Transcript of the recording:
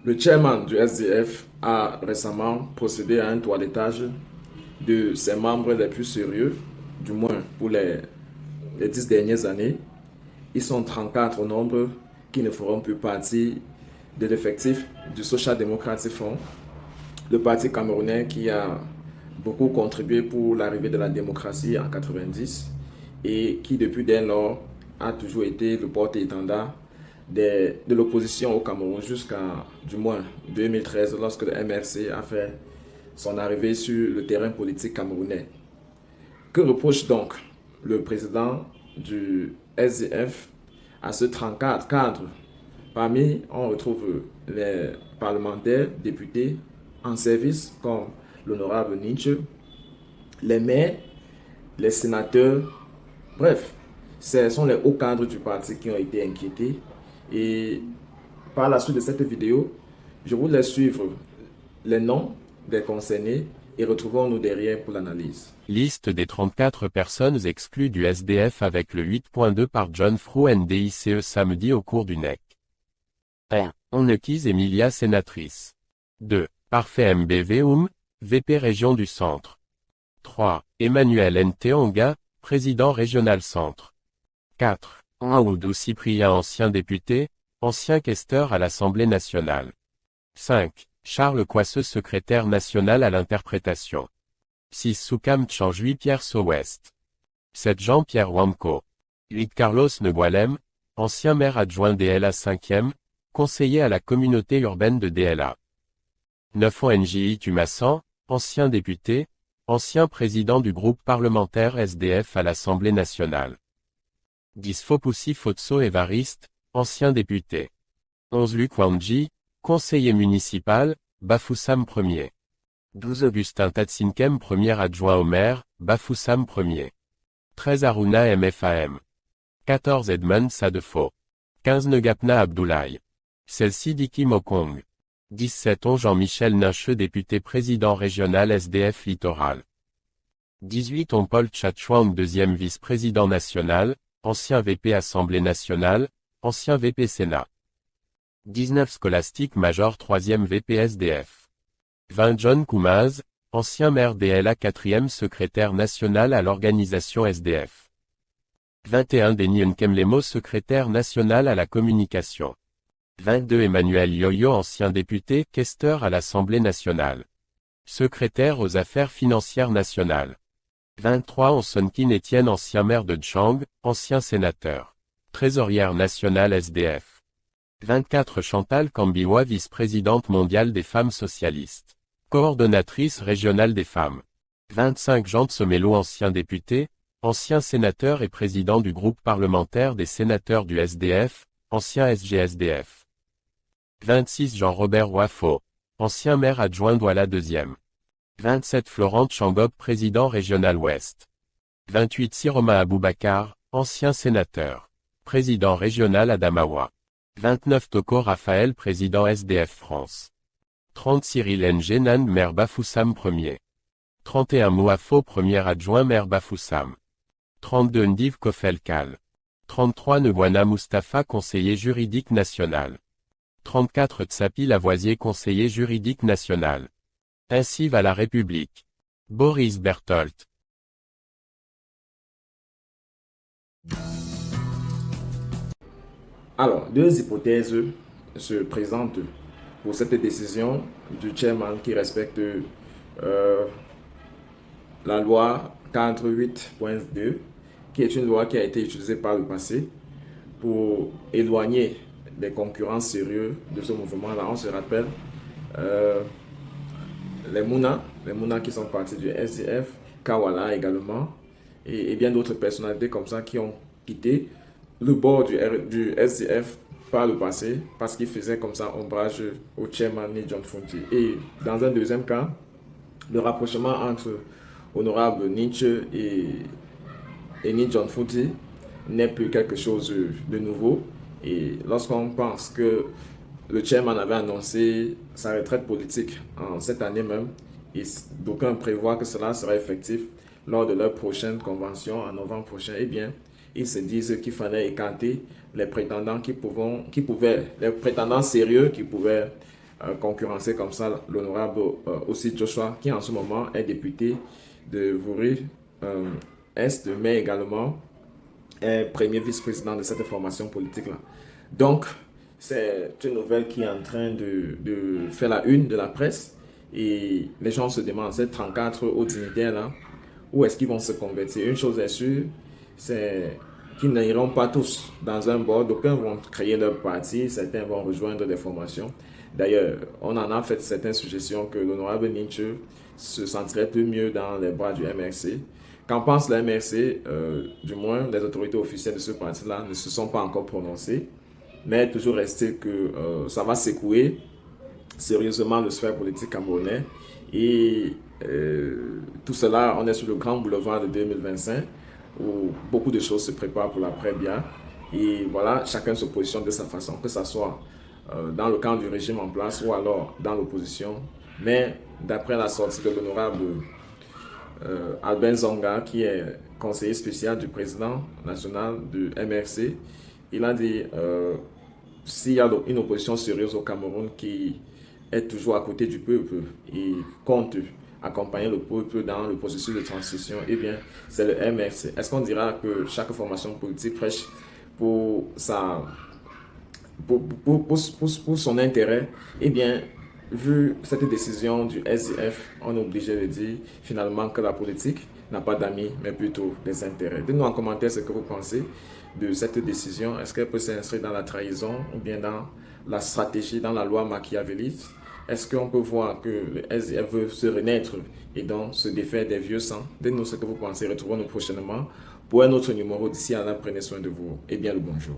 Le chairman du SDF a récemment procédé à un toilettage de ses membres les plus sérieux, du moins pour les 10 dernières années. Ils sont 34 au nombre qui ne feront plus partie de l'effectif du Social Democratic Front, le parti camerounais qui a beaucoup contribué pour l'arrivée de la démocratie en 90 et qui depuis dès lors a toujours été le porte-étendard de l'opposition au Cameroun jusqu'à du moins 2013 lorsque le MRC a fait son arrivée sur le terrain politique camerounais. Que reproche donc le président du SDF à ce 34 cadre? Parmi, on retrouve les parlementaires, députés en service comme l'honorable Nietzsche, les maires, les sénateurs, bref, ce sont les hauts cadres du parti qui ont été inquiétés. Et par la suite de cette vidéo, je vous laisse suivre les noms des concernés et retrouvons-nous derrière pour l'analyse. Liste des 34 personnes exclues du SDF avec le 8.2 par John Frou NDICE samedi au cours du NEC. 1. Onekis Emilia sénatrice. 2. Parfait MBV VP Région du Centre. 3. Emmanuel Nteonga, président régional Centre. 4. Aoudou Cyprien ancien député, ancien questeur à l'Assemblée nationale. 5. Charles Coisseux secrétaire national à l'interprétation. 6. Soukam Tchanjui Pierre Sowest. 7. Jean-Pierre Wamko. 8. Carlos Negualem, ancien maire adjoint DLA 5e, conseiller à la communauté urbaine de DLA. 9. ONJI Tumassan, ancien député, ancien président du groupe parlementaire SDF à l'Assemblée nationale. 10. Fopoussi Fotso Évariste, ancien député. 11. Luc Wandji, conseiller municipal, Bafoussam 1er. 12. Augustin Tatsinkem premier adjoint au maire, Bafoussam 1er. 13. Aruna MFAM. 14. Edmond Sadefo. 15. Negapna Abdoulaye. 16. Sidiki Mokong. 17. Jean-Michel Nincheux député président régional SDF Littoral. 18. Paul Tchatchouang deuxième vice-président national, ancien VP Assemblée nationale, ancien VP Sénat. 19. Scholastique Major 3e VP SDF. 20. John Koumaz, ancien maire DLA 4e secrétaire national à l'organisation SDF. 21. Denis Nkemlemo secrétaire national à la communication. 22. Emmanuel Yoyo ancien député, questeur à l'Assemblée nationale. Secrétaire aux affaires financières nationales. 23. Onsonkin Étienne ancien maire de Tchang, ancien sénateur. Trésorière nationale SDF. 24. Chantal Kambiwa vice-présidente mondiale des femmes socialistes. Coordonnatrice régionale des femmes. 25. Jean Tsomelo ancien député, ancien sénateur et président du groupe parlementaire des sénateurs du SDF, ancien SGSDF. 26. Jean-Robert Wafo, ancien maire adjoint Douala 2e. 27. Florent Changop président régional ouest. 28. Siroma Aboubakar, ancien sénateur. Président régional Adamawa. 29. Toko Raphaël président SDF France. 30. Cyril Ngenan maire Bafoussam 1er. 31. Mouafo premier adjoint maire Bafoussam. 32. Ndiv Kofelkal. 33. Nebouana Mustapha conseiller juridique national. 34. Tsapi Lavoisier conseiller juridique national. Ainsi va la République. Boris Berthold. Alors, deux hypothèses se présentent pour cette décision du chairman qui respecte la loi 48.2, qui est une loi qui a été utilisée par le passé pour éloigner les concurrents sérieux de ce mouvement-là. On se rappelle les Mouna qui sont partis du SDF, Kawala également, et bien d'autres personnalités comme ça qui ont quitté le bord du SDF par le passé parce qu'ils faisaient comme ça ombrage au chairman ni John Funti. Et dans un deuxième cas, le rapprochement entre honorable Nietzsche et ni John Funti n'est plus quelque chose de nouveau. Et lorsqu'on pense que le chairman avait annoncé sa retraite politique en cette année même, et d'aucuns prévoient que cela sera effectif lors de leur prochaine convention en novembre prochain, eh bien, ils se disent qu'il fallait écarter les prétendants les prétendants sérieux qui pouvaient concurrencer comme ça l'honorable aussi Joshua, qui en ce moment est député de Vouri Est, mais également est premier vice-président de cette formation politique-là. Donc, c'est une nouvelle qui est en train de faire la une de la presse et les gens se demandent, ces 34 hauts dignitaires-là, où est-ce qu'ils vont se convertir? Une chose est sûre, c'est qu'ils n'iront pas tous dans un board. D'aucuns vont créer leur parti, certains vont rejoindre des formations. D'ailleurs, on en a fait certaines suggestions que l'honorable Ninche se sentirait plus mieux dans les bras du MRC. Qu'en pense la MRC? Du moins, les autorités officielles de ce parti-là ne se sont pas encore prononcées. Mais toujours resté que ça va secouer sérieusement le sphère politique camerounais. Et tout cela, on est sur le grand boulevard de 2025 où beaucoup de choses se préparent pour l'après-Biya. Et voilà, chacun se positionne de sa façon, que ce soit dans le camp du régime en place ou alors dans l'opposition. Mais d'après la sortie de l'honorable Albin Zonga, qui est conseiller spécial du président national du MRC, il a dit s'il y a une opposition sérieuse au Cameroun qui est toujours à côté du peuple et compte accompagner le peuple dans le processus de transition, eh bien, c'est le MRC. Est-ce qu'on dira que chaque formation politique prêche pour son intérêt? Eh bien, vu cette décision du SDF, on est obligé de dire finalement que la politique n'a pas d'amis, mais plutôt des intérêts. Dites-nous en commentaire ce que vous pensez de cette décision. Est-ce qu'elle peut s'inscrire dans la trahison ou bien dans la stratégie, dans la loi machiavéliste? Est-ce qu'on peut voir que le SDF veut se renaître et donc se défaire des vieux sangs? Dites-nous ce que vous pensez. Retrouvons-nous prochainement pour un autre numéro. D'ici à là, prenez soin de vous et bien le bonjour.